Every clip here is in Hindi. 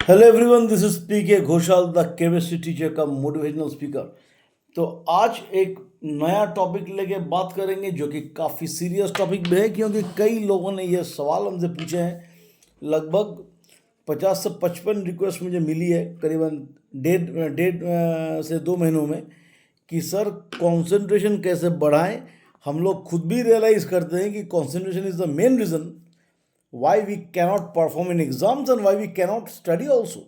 Hello everyone, this is P के घोषाल, द केमिस्ट्री टीचर का मोटिवेशनल स्पीकर। तो आज एक नया टॉपिक लेके बात करेंगे जो कि काफ़ी सीरियस टॉपिक भी है, क्योंकि कई लोगों ने ये सवाल हमसे पूछे हैं। लगभग 50 से 55 रिक्वेस्ट मुझे मिली है करीबन डेढ़ डेढ़ से 2 महीनों में कि सर कंसंट्रेशन कैसे बढ़ाएं। हम लोग खुद भी रियलाइज़ करते हैं कि concentration is the main reason why we cannot perform in exams and why we cannot study also।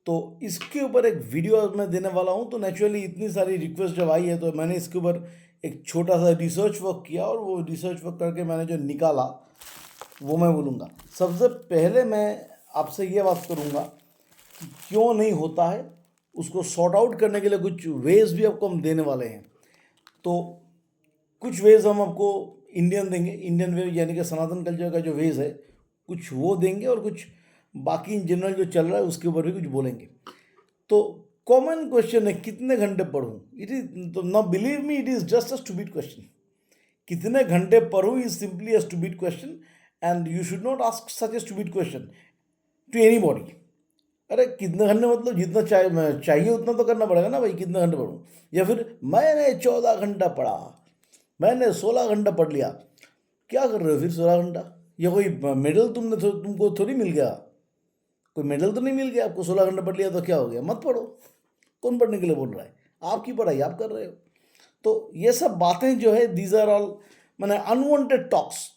तो इसके ऊपर एक वीडियो मैं देने वाला हूँ। तो नेचुरली इतनी सारी रिक्वेस्ट जब आई है तो मैंने इसके ऊपर एक छोटा सा रिसर्च वर्क किया, और वो रिसर्च वर्क करके मैंने जो निकाला वो मैं बोलूँगा। सबसे पहले मैं आपसे ये बात करूँगा कि क्यों नहीं होता है, उसको सॉर्ट आउट करने के लिए कुछ वेज भी आपको हम देने वाले हैं। तो कुछ वेज हम आपको इंडियन देंगे, इंडियन वे यानी कि सनातन कल्चर का जो वेज है कुछ वो देंगे, और कुछ बाकी इन जनरल जो चल रहा है उसके ऊपर भी कुछ बोलेंगे। तो कॉमन क्वेश्चन है कितने घंटे पढ़ूँ। इट इज तो ना, believe me, it is just a stupid question. कितने घंटे पढ़ूँ is simply a stupid question, and you should not ask such a stupid question to anybody. अरे कितने घंटे मतलब जितना चाहिए उतना तो करना पड़ेगा ना भाई। कितने घंटे पढ़ूँ, या फिर मैंने 14 घंटा पढ़ा, मैंने 16 घंटा पढ़ लिया। क्या कर रहे हो फिर 16 घंटा? या कोई मेडल तुमको थोड़ी मिल गया? कोई मेडल तो नहीं मिल गया आपको। 16 घंटा पढ़ लिया तो क्या हो गया? मत पढ़ो। कौन पढ़ने के लिए बोल रहा है? आपकी पढ़ाई आप कर रहे हो। तो ये सब बातें जो है, दीज आर ऑल मैंने अनवांटेड टॉक्स।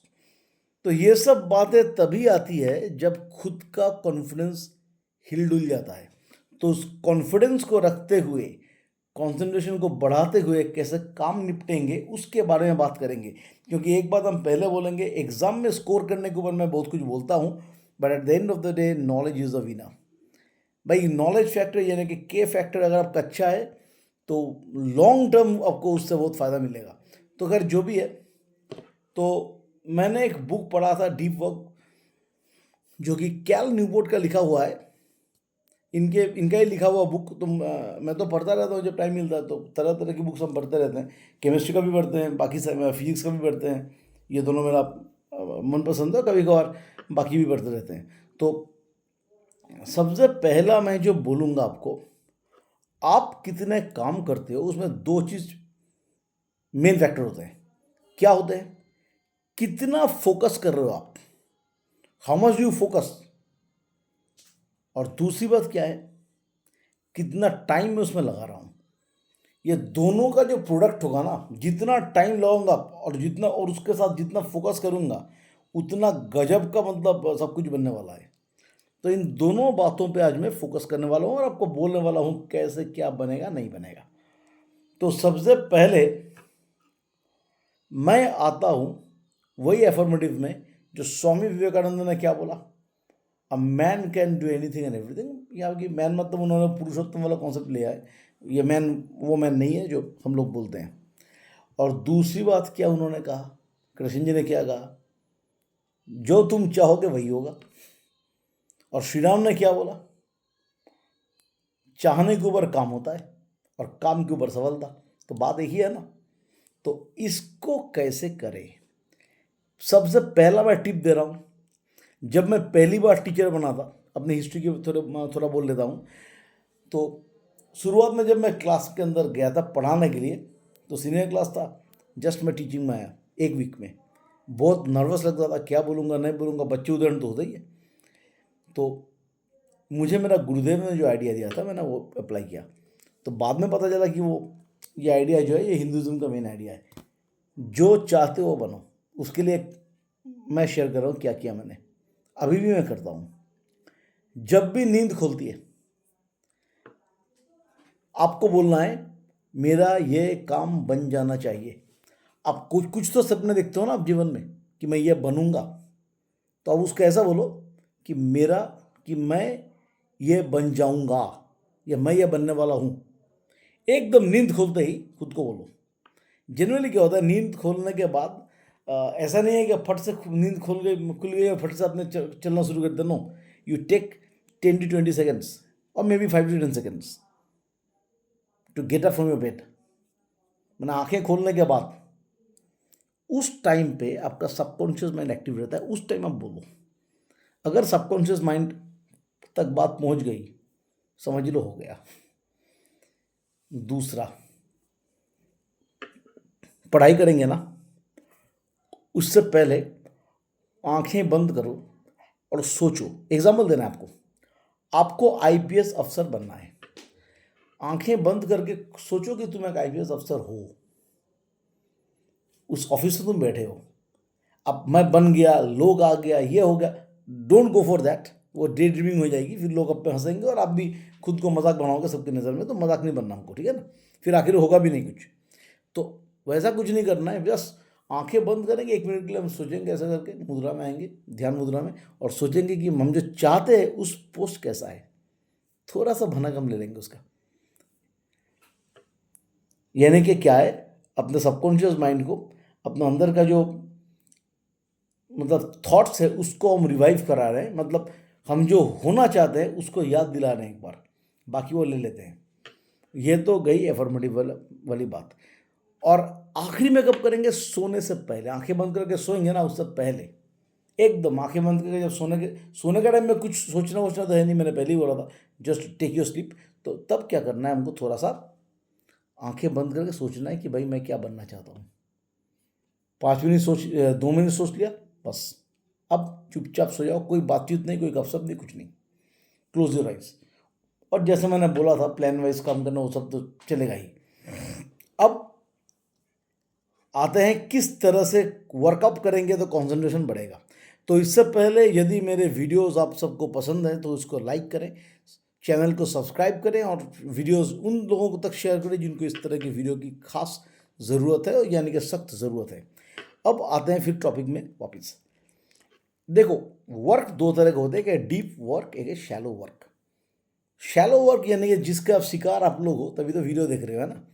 तो ये सब बातें तभी आती है जब खुद का कॉन्फिडेंस हिलडुल जाता है। तो उस कॉन्फिडेंस को रखते हुए, कंसंट्रेशन को बढ़ाते हुए कैसे काम निपटेंगे उसके बारे में बात करेंगे। क्योंकि एक बात हम पहले बोलेंगे, एग्जाम में स्कोर करने के ऊपर मैं बहुत कुछ बोलता हूँ, but at the end of the day knowledge is a winner. भाई नॉलेज फैक्टर यानी कि के फैक्टर अगर आपका अच्छा है तो लॉन्ग टर्म आपको उससे बहुत फ़ायदा मिलेगा। तो अगर जो भी है, तो मैंने एक बुक पढ़ा था, डीप वर्क, जो कि कैल न्यूपोर्ट का लिखा हुआ है। इनका ही लिखा हुआ बुक। तो मैं तो पढ़ता रहता हूँ जब टाइम मिलता है। तो तरह तरह की बुक्स हम पढ़ते रहते हैं। केमिस्ट्री का भी पढ़ते हैं, बाकी फिजिक्स का भी पढ़ते हैं। ये दोनों मेरा मनपसंद है। कभी कभार बाकी भी पढ़ते रहते हैं। तो सबसे पहला मैं जो बोलूँगा आपको, आप कितने काम करते हो उसमें दो चीज़ मेन फैक्टर होते हैं। क्या होते हैं? कितना फोकस कर रहे हो आप, हाउ मच यू फोकस, और दूसरी बात क्या है, कितना टाइम मैं उसमें लगा रहा हूँ। ये दोनों का जो प्रोडक्ट होगा ना, जितना टाइम लगाऊंगा और उसके साथ जितना फोकस करूंगा, उतना गजब का मतलब सब कुछ बनने वाला है। तो इन दोनों बातों पे आज मैं फोकस करने वाला हूँ और आपको बोलने वाला हूँ कैसे क्या बनेगा नहीं बनेगा। तो सबसे पहले मैं आता हूँ वही एफर्मेटिव में जो स्वामी विवेकानंद ने क्या बोला, a man can do anything and everything. यहाँ की मैन मतलब उन्होंने पुरुषोत्तम वाला कॉन्सेप्ट लिया है। ये मैन वो मैन नहीं है जो हम लोग बोलते हैं। और दूसरी बात क्या उन्होंने कहा, कृष्ण जी ने क्या कहा, जो तुम चाहोगे वही होगा। और श्री राम ने क्या बोला, चाहने के ऊपर काम होता है और काम के ऊपर सफलता। तो बात एक ही है ना। तो इसको कैसे करें, सबसे पहला मैं टिप दे रहा हूँ। जब मैं पहली बार टीचर बना था, अपनी हिस्ट्री की थोड़ा बोल लेता हूँ। तो शुरुआत में जब मैं क्लास के अंदर गया था पढ़ाने के लिए, तो सीनियर क्लास था, जस्ट मैं टीचिंग में आया एक वीक में। बहुत नर्वस लगता था, क्या बोलूँगा नहीं बोलूँगा, बच्चे उदाहरण तो होता ही है। तो मुझे मेरा गुरुदेव ने जो आइडिया दिया था मैंने वो अप्लाई किया। तो बाद में पता चला कि वो ये आइडिया जो है ये हिंदुज़म का मेन आइडिया है। जो चाहते हो बनो, उसके लिए मैं शेयर कर रहा हूँ क्या किया मैंने, अभी भी मैं करता हूँ। जब भी नींद खुलती है आपको बोलना है मेरा ये काम बन जाना चाहिए। आप कुछ कुछ तो सपने देखते हो ना आप जीवन में कि मैं ये बनूंगा, तो अब उसको ऐसा बोलो कि मैं ये बन जाऊंगा या मैं ये बनने वाला हूँ। एकदम नींद खोलते ही खुद को बोलो। जनरली क्या होता है, नींद खोलने के बाद ऐसा नहीं है कि फट से नींद खुल गई और फट से आपने चलना शुरू कर दिया। No, you take 10 to 20 seconds और maybe 5 to 10 seconds to get up from your bed. मैंने आंखें खोलने के बाद उस टाइम पे आपका सबकॉन्शियस माइंड एक्टिव रहता है। उस टाइम आप बोलो। अगर सबकॉन्शियस माइंड तक बात पहुंच गई, समझ लो हो गया। दूसरा, पढ़ाई करेंगे ना, उससे पहले आंखें बंद करो और सोचो। एग्जाम्पल देना है आपको, आपको आईपीएस अफसर बनना है। आंखें बंद करके सोचो कि तुम एक आईपीएस अफसर हो, उस ऑफिस में तुम बैठे हो। अब मैं बन गया, लोग आ गया, ये हो गया, डोंट गो फॉर दैट। वो डे ड्रीमिंग हो जाएगी, फिर लोग अब पे हंसेंगे और आप भी खुद को मजाक बनाओगे सबकी नज़र में। तो मजाक नहीं बनना हमको, ठीक है ना, फिर आखिर होगा भी नहीं कुछ। तो वैसा कुछ नहीं करना है, बस आंखें बंद करेंगे, 1 मिनट के लिए हम सोचेंगे, ऐसा करके मुद्रा में आएंगे, ध्यान मुद्रा में, और सोचेंगे कि हम जो चाहते हैं उस पोस्ट कैसा है। थोड़ा सा भनक हम ले लेंगे उसका। यानी कि क्या है, अपने सबकॉन्शियस माइंड को, अपने अंदर का जो मतलब थॉट्स है उसको हम रिवाइव करा रहे हैं। मतलब हम जो होना चाहते हैं उसको याद दिला रहे हैं एक बार, बाकी वो ले लेते हैं। ये तो गई एफर्मेटिव वाली बात। और आखिरी में कब करेंगे? सोने से पहले। आंखें बंद करके सोएंगे ना, उससे पहले एकदम आंखें बंद करके, जब सोने के टाइम में कुछ सोचना वोचना तो है नहीं, मैंने पहले ही बोला था, जस्ट टेक योर स्लीप। तो तब क्या करना है हमको, थोड़ा सा आंखें बंद करके सोचना है कि भाई मैं क्या बनना चाहता हूँ। 5 मिनट सोच, 2 मिनट सोच लिया, बस अब चुपचाप सो जाओ। कोई बातचीत नहीं, कोई गपशप नहीं, कुछ नहीं। Close your eyes. और जैसे मैंने बोला था, प्लान वाइज काम करना, वो सब तो चलेगा ही। अब आते हैं किस तरह से वर्कआउट करेंगे तो कंसंट्रेशन बढ़ेगा। तो इससे पहले यदि मेरे वीडियोस आप सबको पसंद है तो उसको लाइक करें, चैनल को सब्सक्राइब करें, और वीडियोस उन लोगों तक शेयर करें जिनको इस तरह की वीडियो की खास ज़रूरत है, यानी कि सख्त ज़रूरत है। अब आते हैं फिर टॉपिक में वापस। देखो, वर्क 2 तरह के होते हैं, एक डीप वर्क, एक है शैलो वर्क। शैलो वर्क यानी कि जिसका आप शिकार आप लोग हो, तभी तो वीडियो देख रहे हो, है ना।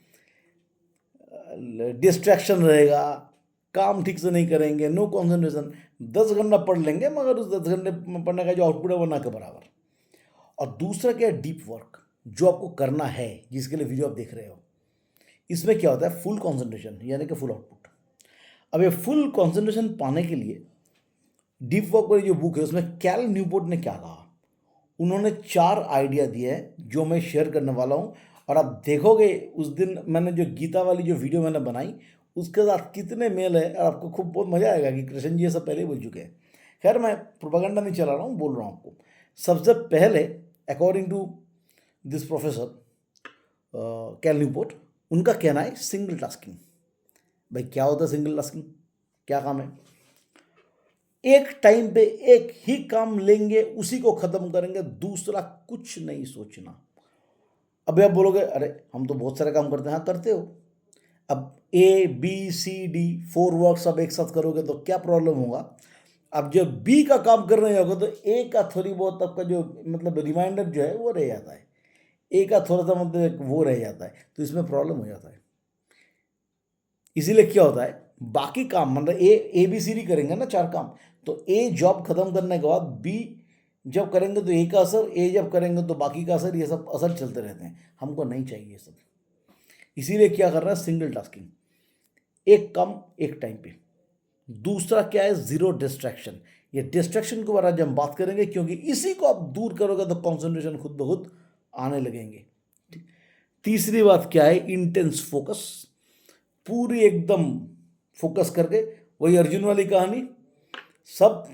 डिस्ट्रैक्शन रहेगा, काम ठीक से नहीं करेंगे, नो कंसंट्रेशन। 10 घंटा पढ़ लेंगे मगर उस 10 घंटे पढ़ने का जो आउटपुट है वो ना के बराबर। और दूसरा क्या है? डीप वर्क, जो आपको करना है, जिसके लिए वीडियो आप देख रहे हो। इसमें क्या होता है? फुल कंसंट्रेशन, यानी कि फुल आउटपुट। अब ये फुल कंसंट्रेशन पाने के लिए डीप वर्क वाली जो बुक है उसमें कैल न्यूपोर्ट ने क्या कहा, उन्होंने 4 आइडिया दिए हैं जो मैं शेयर करने वाला हूँ। और आप देखोगे उस दिन मैंने जो गीता वाली जो वीडियो मैंने बनाई उसके साथ कितने मेल है, और आपको खूब बहुत मज़ा आएगा कि कृष्ण जी ये सब पहले ही बोल चुके हैं। खैर, मैं प्रोपेगेंडा नहीं चला रहा हूँ, बोल रहा हूँ आपको। सबसे पहले according to this professor Cal Newport, उनका कहना है सिंगल टास्किंग। भाई क्या होता है सिंगल टास्किंग? क्या काम है? एक टाइम पे एक ही काम लेंगे, उसी को खत्म करेंगे, दूसरा कुछ नहीं सोचना। अभी आप बोलोगे अरे हम तो बहुत सारे काम करते हैं। हाँ, करते हो। अब ABCD 4 वर्क्स अब एक साथ करोगे तो क्या प्रॉब्लम होगा? अब जब B का काम कर रहे होगा तो A का थोड़ी बहुत आपका जो मतलब रिमाइंडर जो है वो रह जाता है, A का थोड़ा सा मतलब वो रह जाता है, तो इसमें प्रॉब्लम हो जाता है। इसीलिए क्या होता है, बाकी काम मतलब ABCD करेंगे ना 4 काम, तो A जॉब खत्म करने के बाद B जब करेंगे तो A का असर, A जब करेंगे तो बाकी का असर, ये सब असर चलते रहते हैं। हमको नहीं चाहिए ये सब। इसीलिए क्या कर रहा है? सिंगल टास्किंग, एक काम एक टाइम पे। दूसरा क्या है? Zero distraction. ये डिस्ट्रैक्शन के बारे में हम बात करेंगे, क्योंकि इसी को आप दूर करोगे तो कॉन्सेंट्रेशन खुद ब खुद आने लगेंगे। तीसरी बात क्या है? इंटेंस फोकस, पूरी एकदम फोकस करके। वही अर्जुन वाली कहानी, सब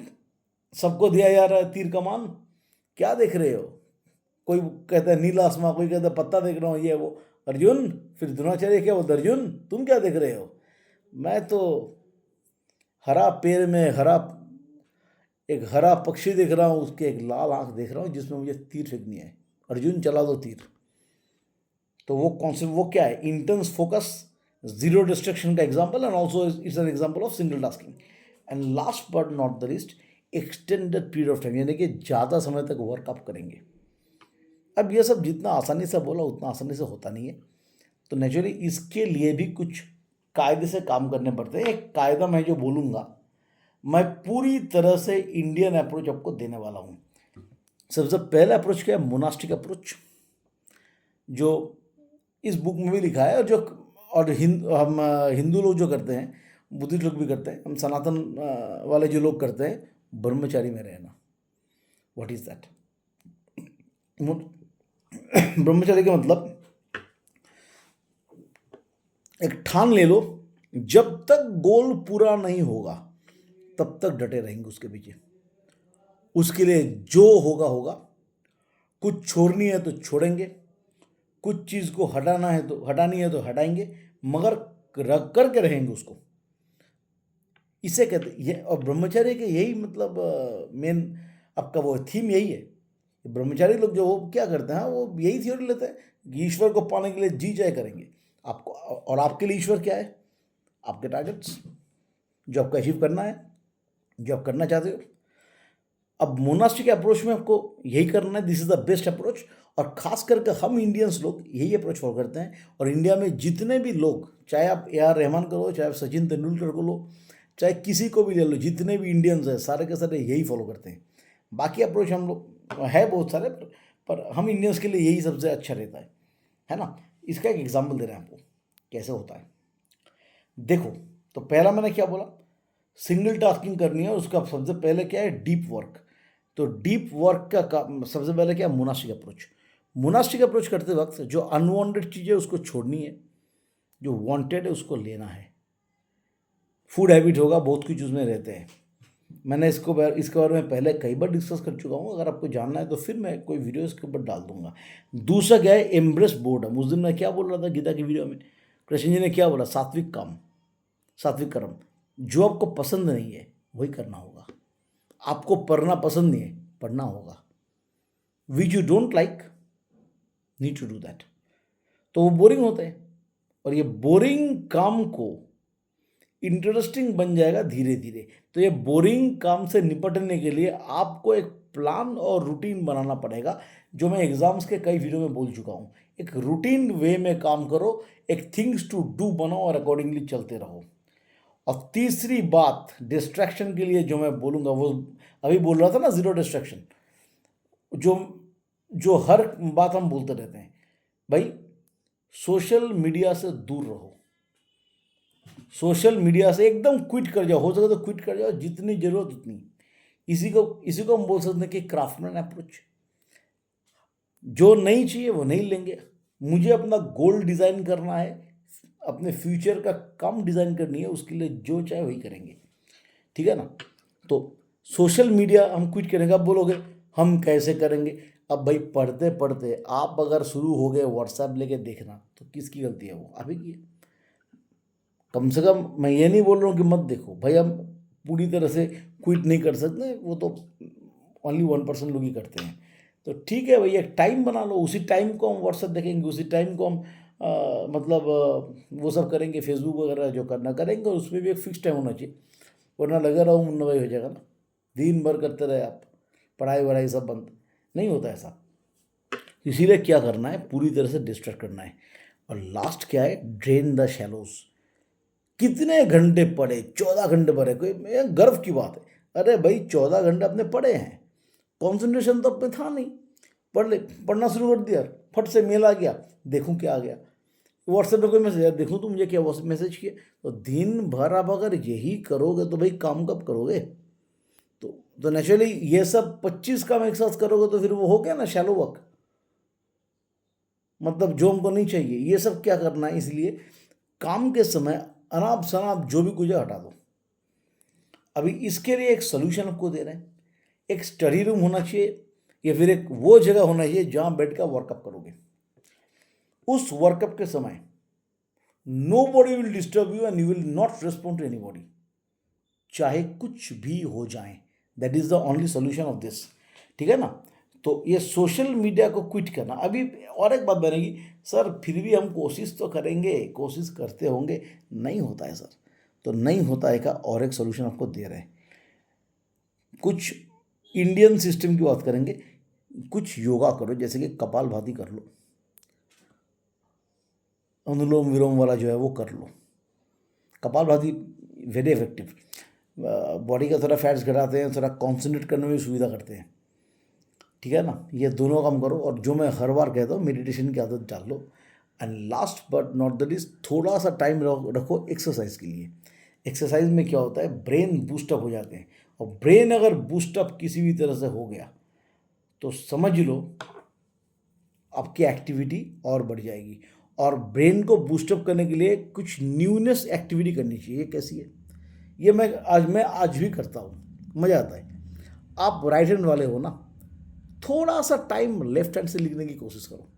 सबको दिया जा रहा है तीर कमान, क्या देख रहे हो? कोई कहता है नीला आसमां, कोई कहता है पत्ता देख रहा हूँ, ये वो। अर्जुन, फिर द्रोणाचार्य क्या बोलते? अर्जुन तुम क्या देख रहे हो? मैं तो हरा पेड़ में एक हरा पक्षी देख रहा हूँ, उसके एक लाल आंख देख रहा हूँ जिसमें मुझे तीर फेंकनी है। अर्जुन चला दो तीर। तो वो कॉन्सेप्ट वो क्या है? इंटेंस फोकस, जीरो डिस्ट्रक्शन का example, and also it's an example of single tasking. And last but not the least, extended period of time, यानी कि ज़्यादा समय तक वर्क आप करेंगे। अब ये सब जितना आसानी से बोला उतना आसानी से होता नहीं है, तो नेचुरली इसके लिए भी कुछ कायदे से काम करने पड़ते हैं। एक कायदा मैं जो बोलूँगा, मैं पूरी तरह से इंडियन अप्रोच आपको देने वाला हूँ। सबसे पहला अप्रोच क्या है? मोनास्टिक अप्रोच, जो इस बुक में भी लिखा है, और जो और हम हिंदू लोग जो करते हैं, बुद्धिस्ट लोग भी करते हैं, हम सनातन वाले जो लोग करते हैं, ब्रह्मचारी में रहना। What is that? ब्रह्मचर्य का मतलब एक ठान ले लो, जब तक गोल पूरा नहीं होगा तब तक डटे रहेंगे उसके पीछे। उसके लिए जो होगा होगा, कुछ छोड़नी है तो छोड़ेंगे, कुछ चीज़ को हटाना है तो हटानी है तो हटाएंगे, मगर रख करके रहेंगे उसको। इसे कहते ये, और ब्रह्मचर्य के यही मतलब मेन आपका वो थीम यही है। ब्रह्मचारी लोग जो वो क्या करते हैं, वो यही थ्योरी लेते हैं कि ईश्वर को पाने के लिए जी चाहे करेंगे आपको। और आपके लिए ईश्वर क्या है? आपके टारगेट्स जो आपको अचीव करना है, जो आप करना चाहते हो। अब मोनास्टिक अप्रोच में आपको यही करना है, this is the best approach. और खास करके हम इंडियंस लोग यही अप्रोच फॉलो करते हैं। और इंडिया में जितने भी लोग, चाहे आप ए.आर. रहमान को लो, चाहे आप सचिन तेंदुलकर को लो, चाहे किसी को भी ले लो, जितने भी इंडियंस हैं सारे के सारे यही फॉलो करते हैं। बाकी अप्रोच हम लोग है बहुत सारे, पर हम इंडियंस के लिए यही सबसे अच्छा रहता है ना। इसका एक एग्जाम्पल दे रहे हैं आपको कैसे होता है। देखो, तो पहला मैंने क्या बोला, सिंगल टास्किंग करनी है। उसका सबसे पहले क्या है, डीप वर्क। तो डीप वर्क का सबसे पहले क्या है, मोनास्टिक अप्रोच। मोनास्टिक अप्रोच करते वक्त जो अनवांटेड चीज़ें उसको छोड़नी है, जो वांटेड है उसको लेना है। फूड हैबिट होगा, बहुत कुछ उसमें रहते हैं। मैंने इसके बारे में पहले कई बार डिस्कस कर चुका हूँ। अगर आपको जानना है तो फिर मैं कोई वीडियो इसके ऊपर डाल दूंगा। दूसरा क्या है, एम्ब्रेस बोर्डम। उस दिन मैं क्या बोल रहा था गीता की वीडियो में, कृष्ण जी ने क्या बोला, सात्विक काम, सात्विक कर्म। जो आपको पसंद नहीं है वही करना होगा। आपको पढ़ना पसंद नहीं है, पढ़ना होगा। Which you don't like, need to do that. तो वो बोरिंग होते हैं, और ये बोरिंग काम को इंटरेस्टिंग बन जाएगा धीरे धीरे। तो ये बोरिंग काम से निपटने के लिए आपको एक प्लान और रूटीन बनाना पड़ेगा, जो मैं एग्जाम्स के कई वीडियो में बोल चुका हूँ। एक रूटीन वे में काम करो, एक थिंग्स टू डू बनाओ और अकॉर्डिंगली चलते रहो। और तीसरी बात, डिस्ट्रैक्शन के लिए जो मैं बोलूँगा, वो अभी बोल रहा था ना, जीरो डिस्ट्रैक्शन। जो जो हर बात हम बोलते रहते हैं, भाई सोशल मीडिया से दूर रहो। सोशल मीडिया से एकदम क्विट कर जाओ, हो सके तो क्विट कर जाओ, जितनी जरूरत उतनी। इसी को हम बोल सकते हैं कि क्राफ्टमैन अप्रोच। जो नहीं चाहिए वो नहीं लेंगे। मुझे अपना गोल डिज़ाइन करना है, अपने फ्यूचर का काम डिज़ाइन करनी है, उसके लिए जो चाहे वही करेंगे, ठीक है ना। तो सोशल मीडिया हम क्विट करेंगे। अब बोलोगे हम कैसे करेंगे? अब भाई पढ़ते पढ़ते आप अगर शुरू हो गए व्हाट्सएप लेके देखना, तो किसकी गलती है? वो आप ही की है। कम से कम मैं ये नहीं बोल रहा हूँ कि मत देखो भाई, हम पूरी तरह से क्विट नहीं कर सकते, वो तो ओनली 1% लोग ही करते हैं। तो ठीक है भाई, एक टाइम बना लो, उसी टाइम को हम व्हाट्सएप देखेंगे, उसी टाइम को हम मतलब वो सब करेंगे, फेसबुक वगैरह जो करना करेंगे, और उसमें भी एक फिक्स टाइम होना चाहिए। वरना लगा रहा हूँ मुन्ना भाई हो जाएगा ना, दिन भर करते रहे आप, पढ़ाई वढ़ाई सब बंद, नहीं होता ऐसा। इसीलिए क्या करना है, पूरी तरह से डिस्ट्रैक्ट करना है। और लास्ट क्या है, ड्रेन द शैलोज। कितने घंटे पढ़े? 14 घंटे पढ़े, कोई गर्व की बात है। अरे भाई 14 घंटे अपने पढ़े हैं, कॉन्सेंट्रेशन तो अपने था नहीं, पढ़ना शुरू कर दिया, फट से मेल आ गया, देखूं क्या आ गया, व्हाट्सएप पे कोई मैसेज आया, देखूं तुम ये क्या मैसेज किए। तो दिन भर आप अगर यही करोगे तो भाई काम कब करोगे? तो नेचुरली ये सब 25 काम एक साथ करोगे तो फिर वो हो गया ना शैलो वर्क, मतलब जो हमको नहीं चाहिए। ये सब क्या करना है, इसलिए काम के समय अनाप शनाप जो भी कुछ है हटा दो। अभी इसके लिए एक सोल्यूशन आपको दे रहे हैं। एक स्टडी रूम होना चाहिए, या फिर एक वो जगह होना चाहिए जहां बैठ कर वर्कअप करोगे। उस वर्कअप के समय nobody will disturb you and you will not respond to anybody, चाहे कुछ भी हो जाए। That is the only solution of this, ठीक है ना। तो ये सोशल मीडिया को क्विट करना। अभी और एक बात बनेगी, सर फिर भी हम कोशिश तो करेंगे, कोशिश करते होंगे, नहीं होता है सर। तो नहीं होता है का और एक सोल्यूशन आपको दे रहे हैं। कुछ इंडियन सिस्टम की बात करेंगे, कुछ योगा करो, जैसे कि कपालभाति कर लो, अनुलोम विलोम वाला जो है वो कर लो। कपालभाति वेरी इफेक्टिव, बॉडी का थोड़ा फैट्स घटाते हैं, थोड़ा कॉन्सेंट्रेट करने में भी सुविधा करते हैं, ठीक है ना। ये दोनों काम करो, और जो मैं हर बार कहता हूँ, मेडिटेशन की आदत डाल लो। And last but not the least, थोड़ा सा टाइम रखो एक्सरसाइज के लिए। एक्सरसाइज में क्या होता है, ब्रेन बूस्टअप हो जाते हैं। और ब्रेन अगर बूस्टअप किसी भी तरह से हो गया तो समझ लो आपकी एक्टिविटी और बढ़ जाएगी। और ब्रेन को बूस्टअप करने के लिए कुछ न्यूनेस एक्टिविटी करनी चाहिए। कैसी है ये? मैं आज भी करता हूँ, मज़ा आता है। आप राइट हैंड वाले हो ना, थोड़ा सा टाइम लेफ्ट हैंड से लिखने की कोशिश करो।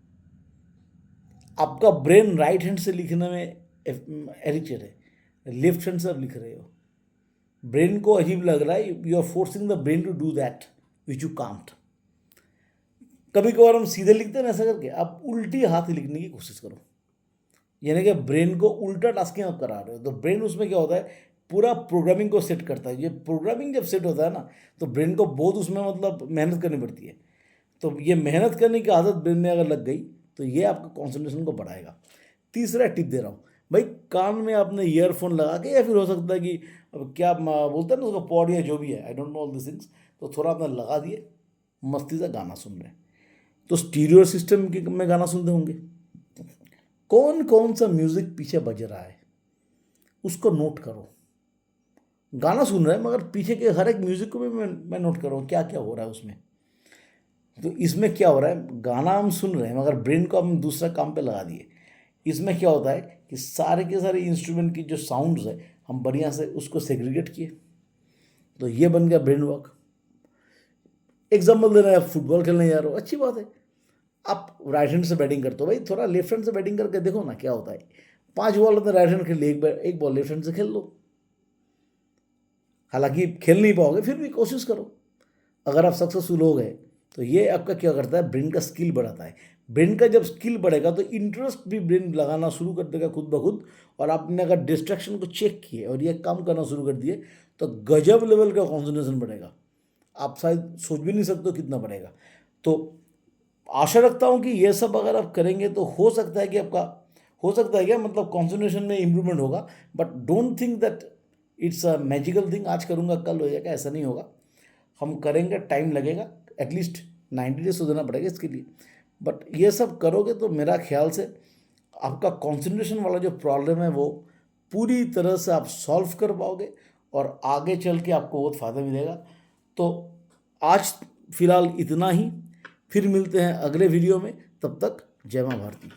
आपका ब्रेन राइट हैंड से लिखने में एडिक्टेड है, लेफ्ट हैंड से आप लिख रहे हो, ब्रेन को अजीब लग रहा है। You are forcing the brain to do that which you can't. कभी कभार हम सीधे लिखते हैं ना, ऐसा करके आप उल्टी हाथ लिखने की कोशिश करो, यानी कि ब्रेन को उल्टा टास्किंग आप करा रहे हो। तो ब्रेन उसमें क्या होता है, पूरा प्रोग्रामिंग को सेट करता है। ये प्रोग्रामिंग जब सेट होता है ना, तो ब्रेन को बहुत उसमें मतलब मेहनत करनी पड़ती है। तो ये मेहनत करने की आदत ब्रेन में अगर लग गई तो ये आपका कॉन्सेंट्रेशन को बढ़ाएगा। तीसरा टिप दे रहा हूँ भाई, कान में आपने ईयरफोन लगा के, या फिर हो सकता है कि अब क्या बोलते हैं ना उसका पॉड या जो भी है, I don't know all this things, तो थोड़ा आपने लगा दिए, मस्ती से गाना सुन रहे हैं। तो स्टीरियो सिस्टम के में गाना सुनते होंगे, कौन कौन सा म्यूजिक पीछे बज रहा है उसको नोट करो। गाना सुन रहे हैं मगर पीछे के हर एक म्यूजिक को भी मैं नोट कर रहा हूँ क्या क्या हो रहा है उसमें। तो इसमें क्या हो रहा है, गाना हम सुन रहे हैं मगर ब्रेन को हम दूसरा काम पे लगा दिए। इसमें क्या होता है कि सारे के सारे इंस्ट्रूमेंट की जो साउंड्स है हम बढ़िया से उसको सेग्रीगेट किए, तो ये बन गया ब्रेन वर्क। एग्जाम्पल दे रहे हैं, आप फुटबॉल खेलने जा रहे हो, अच्छी बात है, आप राइट हैंड से बैटिंग करते हो, भाई थोड़ा लेफ्ट हैंड से बैटिंग करके देखो ना क्या होता है। 5 बॉल में राइट हैंड खेल ली, एक बॉल लेफ्ट हैंड से खेल लो। हालांकि खेल नहीं पाओगे फिर भी कोशिश करो। अगर आप सक्सेसफुल हो गए तो ये आपका क्या करता है, ब्रेन का स्किल बढ़ाता है। ब्रेन का जब स्किल बढ़ेगा तो इंटरेस्ट भी ब्रेन लगाना शुरू कर देगा खुद ब खुद। और आपने अगर डिस्ट्रैक्शन को चेक किए और ये काम करना शुरू कर दिए तो गजब लेवल का कॉन्सेंट्रेशन बढ़ेगा। आप शायद सोच भी नहीं सकते कितना बढ़ेगा। तो आशा रखता हूँ कि ये सब अगर आप करेंगे तो हो सकता है कि आपका, हो सकता है क्या मतलब कंसंट्रेशन में इम्प्रूवमेंट होगा। But don't think that it's a magical thing, आज करूँगा कल हो जाएगा, ऐसा नहीं होगा। हम करेंगे, टाइम लगेगा, एटलीस्ट 90 डेज तो देना पड़ेगा इसके लिए। बट ये सब करोगे तो मेरा ख्याल से आपका कंसंट्रेशन वाला जो प्रॉब्लम है वो पूरी तरह से आप सॉल्व कर पाओगे और आगे चल के आपको बहुत फ़ायदा मिलेगा। तो आज फिलहाल इतना ही, फिर मिलते हैं अगले वीडियो में, तब तक जय माँ भारती।